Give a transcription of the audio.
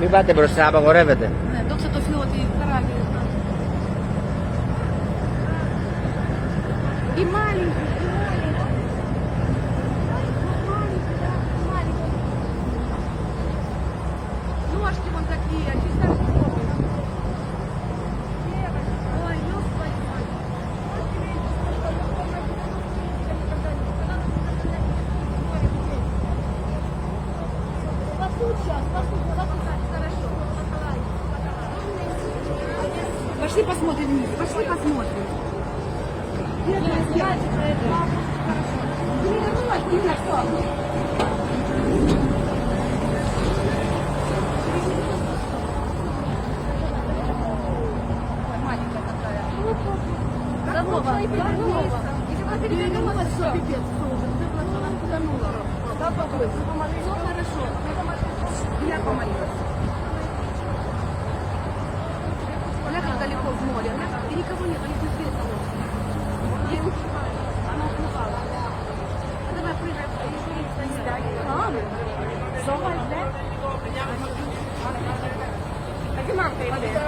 Μην πάτε μπροστά, απαγορεύεται. Ναι, δόξα τω Θεώ ότι καράβι. И маленький, и маленький. Маленький. Ножки вон такие, чисто здоровые. Ой, Господи мой. Пасут сейчас, пасут. Хорошо. Пошли посмотрим вниз, пошли посмотрим. Маленькая такая. Здорово. Перевернулась, все, пипец, уже. Она потонула. Да, покой. Все хорошо. Я помолилась. Ляг далеко в море. И никого нет, они тут свет положено. Она уплывала. Давай прыгай. Зовай, да? А где мамка идет?